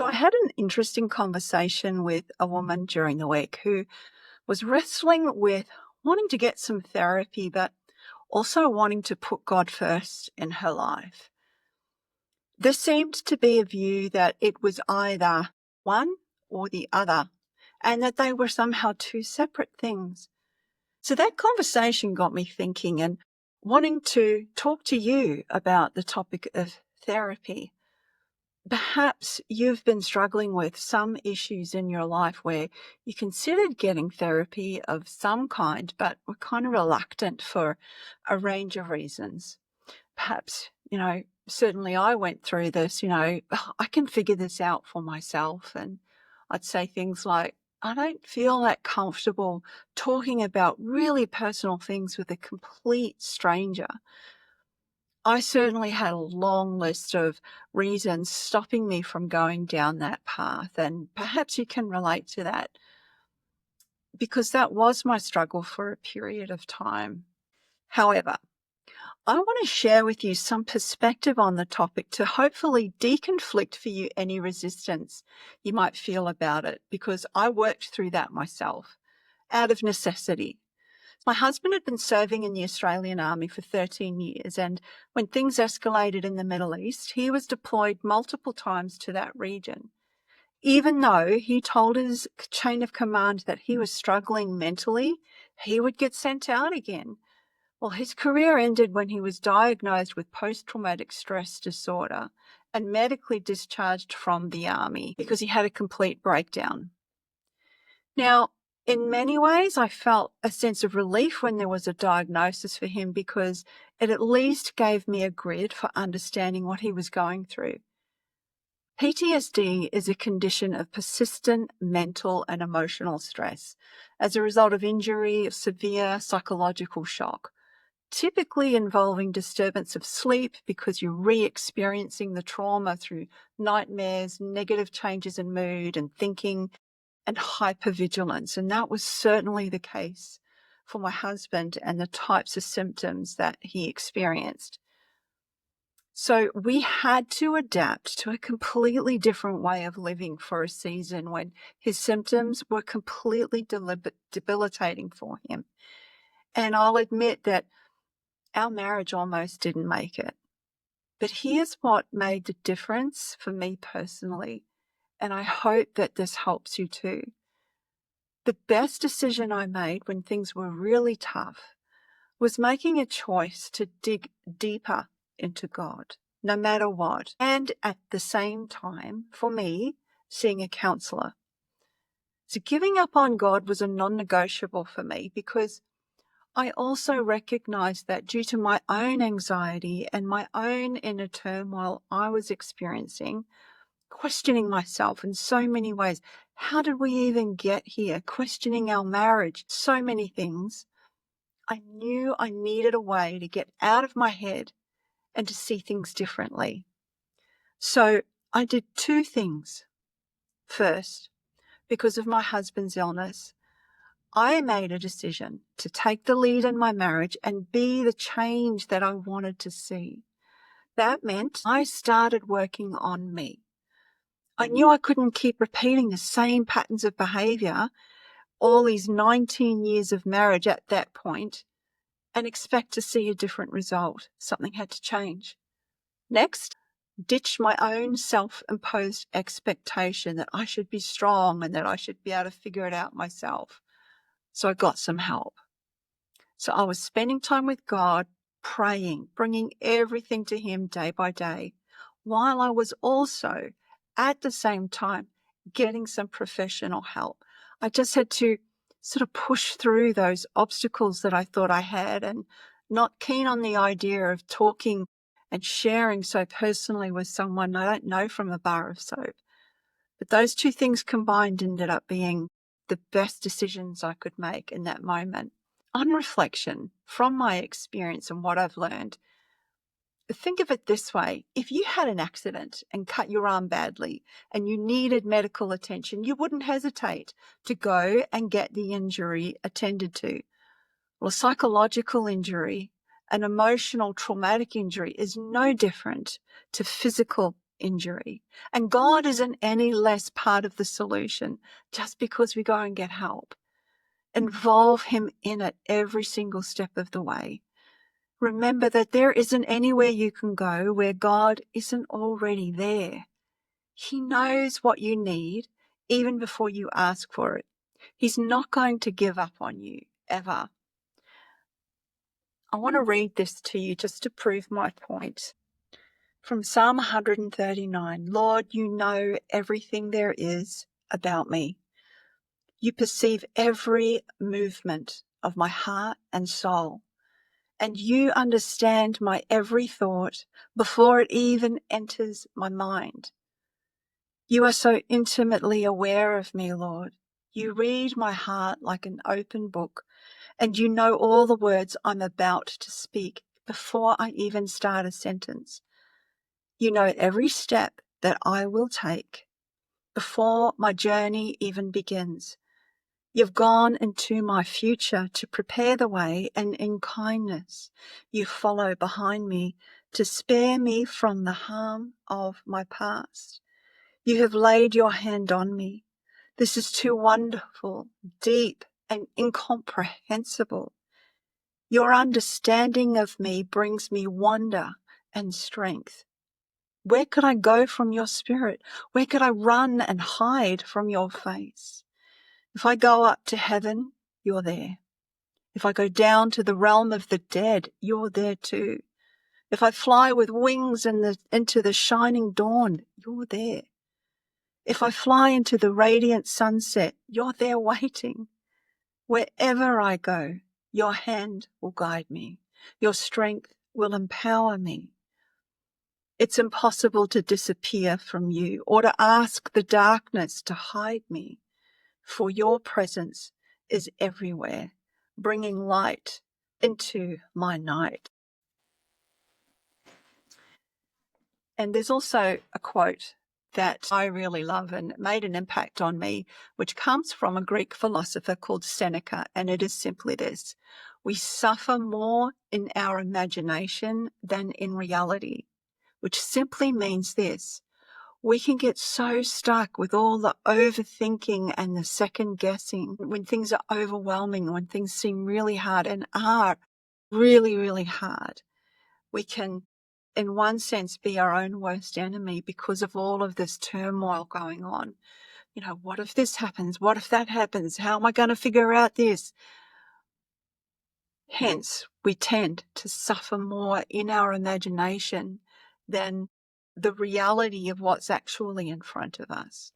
So I had an interesting conversation with a woman during the week who was wrestling with wanting to get some therapy, but also wanting to put God first in her life. There seemed to be a view that it was either one or the other, and that they were somehow two separate things. So that conversation got me thinking and wanting to talk to you about the topic of therapy. Perhaps you've been struggling with some issues in your life where you considered getting therapy of some kind, but were kind of reluctant for a range of reasons. Perhaps, certainly I went through this, "Oh, I can figure this out for myself." And I'd say things like, I don't feel that comfortable talking about really personal things with a complete stranger. I certainly had a long list of reasons stopping me from going down that path, and perhaps you can relate to that because that was my struggle for a period of time. However, I want to share with you some perspective on the topic to hopefully deconflict for you any resistance you might feel about it, because I worked through that myself out of necessity. My husband had been serving in the Australian Army for 13 years, and when things escalated in the Middle East, he was deployed multiple times to that region. Even though he told his chain of command that he was struggling mentally, he would get sent out again. Well, his career ended when he was diagnosed with post-traumatic stress disorder and medically discharged from the Army because he had a complete breakdown. Now, in many ways, I felt a sense of relief when there was a diagnosis for him because it at least gave me a grid for understanding what he was going through. PTSD is a condition of persistent mental and emotional stress as a result of injury or severe psychological shock, typically involving disturbance of sleep because you're re-experiencing the trauma through nightmares, negative changes in mood and thinking, and hypervigilance. And that was certainly the case for my husband and the types of symptoms that he experienced. So we had to adapt to a completely different way of living for a season when his symptoms were completely debilitating for him. And I'll admit that our marriage almost didn't make it. But here's what made the difference for me personally, and I hope that this helps you too. The best decision I made when things were really tough was making a choice to dig deeper into God, no matter what. And at the same time, for me, seeing a counselor. So giving up on God was a non-negotiable for me because I also recognized that due to my own anxiety and my own inner turmoil I was experiencing, questioning myself in so many ways. How did we even get here? Questioning our marriage, so many things. I knew I needed a way to get out of my head and to see things differently. So I did two things. First, because of my husband's illness, I made a decision to take the lead in my marriage and be the change that I wanted to see. That meant I started working on me. I knew I couldn't keep repeating the same patterns of behavior all these 19 years of marriage at that point and expect to see a different result. Something had to change. Next, ditch my own self-imposed expectation that I should be strong and that I should be able to figure it out myself. So I got some help. So I was spending time with God, praying, bringing everything to Him day by day, while I was also at the same time getting some professional help. I just had to sort of push through those obstacles that I thought I had, and not keen on the idea of talking and sharing so personally with someone I don't know from a bar of soap. But those two things combined ended up being the best decisions I could make in that moment. On reflection, from my experience and what I've learned, think of it this way. If you had an accident and cut your arm badly and you needed medical attention, you wouldn't hesitate to go and get the injury attended to. Well, a psychological injury, an emotional traumatic injury is no different to physical injury. And God isn't any less part of the solution just because we go and get help. Involve him in it every single step of the way. Remember that there isn't anywhere you can go where God isn't already there. He knows what you need even before you ask for it. He's not going to give up on you, ever. I want to read this to you just to prove my point. From Psalm 139, Lord, you know everything there is about me. You perceive every movement of my heart and soul, and you understand my every thought before it even enters my mind. You are so intimately aware of me, Lord. You read my heart like an open book, and you know all the words I'm about to speak before I even start a sentence. You know every step that I will take before my journey even begins. You've gone into my future to prepare the way, and in kindness you follow behind me to spare me from the harm of my past. You have laid your hand on me. This is too wonderful, deep, and incomprehensible. Your understanding of me brings me wonder and strength. Where could I go from your spirit? Where could I run and hide from your face? If I go up to heaven, you're there. If I go down to the realm of the dead, you're there too. If I fly with wings into the shining dawn, you're there. If I fly into the radiant sunset, you're there waiting. Wherever I go, your hand will guide me. Your strength will empower me. It's impossible to disappear from you or to ask the darkness to hide me, for your presence is everywhere, bringing light into my night. And there's also a quote that I really love and made an impact on me, which comes from a Greek philosopher called Seneca, and it is simply this: we suffer more in our imagination than in reality, which simply means this: we can get so stuck with all the overthinking and the second guessing when things are overwhelming, when things seem really hard and are really, really hard. We can, in one sense, be our own worst enemy because of all of this turmoil going on. You know, what if this happens? What if that happens? How am I going to figure out this? Hence, we tend to suffer more in our imagination than the reality of what's actually in front of us.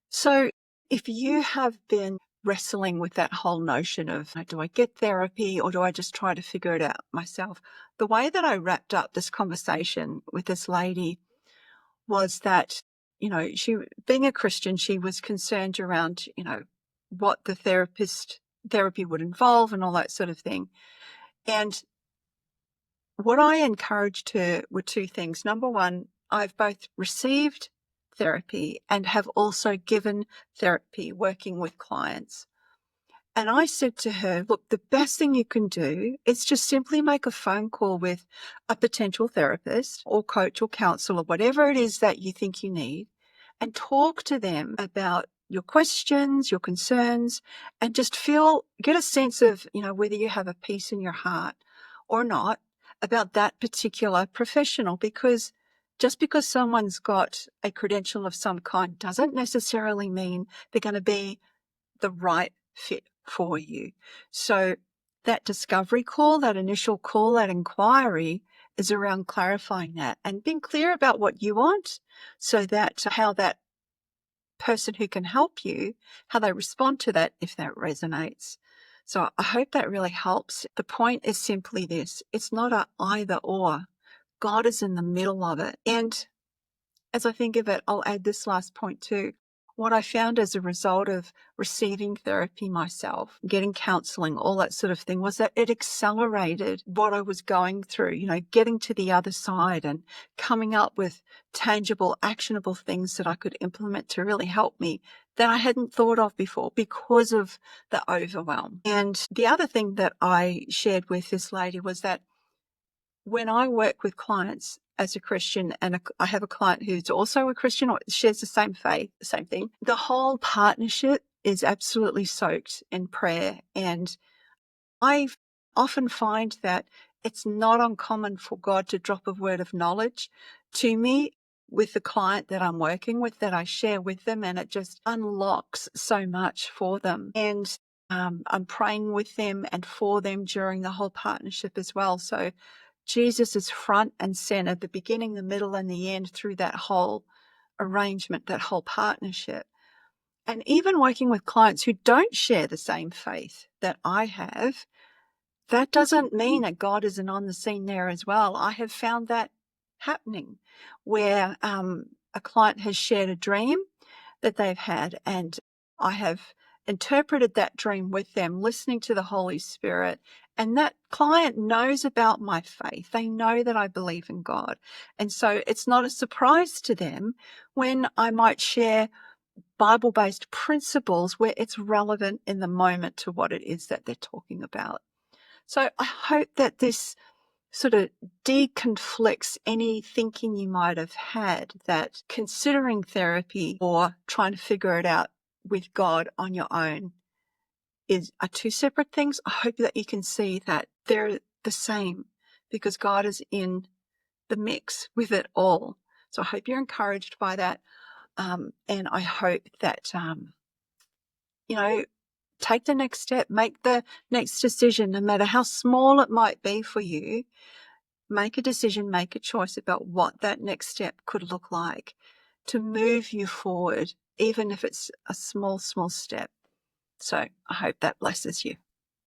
So if you have been wrestling with that whole notion of, do I get therapy or do I just try to figure it out myself? The way that I wrapped up this conversation with this lady was that, you know, she, being a Christian, she was concerned around, you know, what the therapy would involve and all that sort of thing. And what I encouraged her were two things. Number one, I've both received therapy and have also given therapy working with clients. And I said to her, look, the best thing you can do is just simply make a phone call with a potential therapist or coach or counselor, whatever it is that you think you need, and talk to them about your questions, your concerns, and just get a sense of, you know, whether you have a peace in your heart or not about that particular professional. Because just because someone's got a credential of some kind doesn't necessarily mean they're going to be the right fit for you. So that discovery call, that initial call, that inquiry is around clarifying that and being clear about what you want, so that how that person who can help you, how they respond to that, if that resonates. So I hope that really helps. The point is simply this: it's not a either or. God is in the middle of it. And as I think of it, I'll add this last point too. What I found as a result of receiving therapy myself, getting counseling, all that sort of thing, was that it accelerated what I was going through, you know, getting to the other side and coming up with tangible, actionable things that I could implement to really help me that I hadn't thought of before because of the overwhelm. And the other thing that I shared with this lady was that when I work with clients, as a Christian, and I have a client who's also a Christian or shares the same faith, the same thing. The whole partnership is absolutely soaked in prayer. And I often find that it's not uncommon for God to drop a word of knowledge to me with the client that I'm working with, that I share with them, and it just unlocks so much for them. And I'm praying with them and for them during the whole partnership as well. So Jesus is front and center, the beginning, the middle, and the end through that whole arrangement, that whole partnership. And even working with clients who don't share the same faith that I have, that doesn't mean that God isn't on the scene there as well. I have found that happening where a client has shared a dream that they've had, and I have interpreted that dream with them, listening to the Holy Spirit, and that client knows about my faith. They know that I believe in God. And so it's not a surprise to them when I might share Bible-based principles where it's relevant in the moment to what it is that they're talking about. So I hope that this sort of deconflicts any thinking you might have had that considering therapy or trying to figure it out with God on your own are two separate things. I hope that you can see that they're the same because God is in the mix with it all. So I hope you're encouraged by that. And I hope that, take the next step, make the next decision, no matter how small it might be for you. Make a decision, make a choice about what that next step could look like to move you forward, even if it's a small, small step. So I hope that blesses you.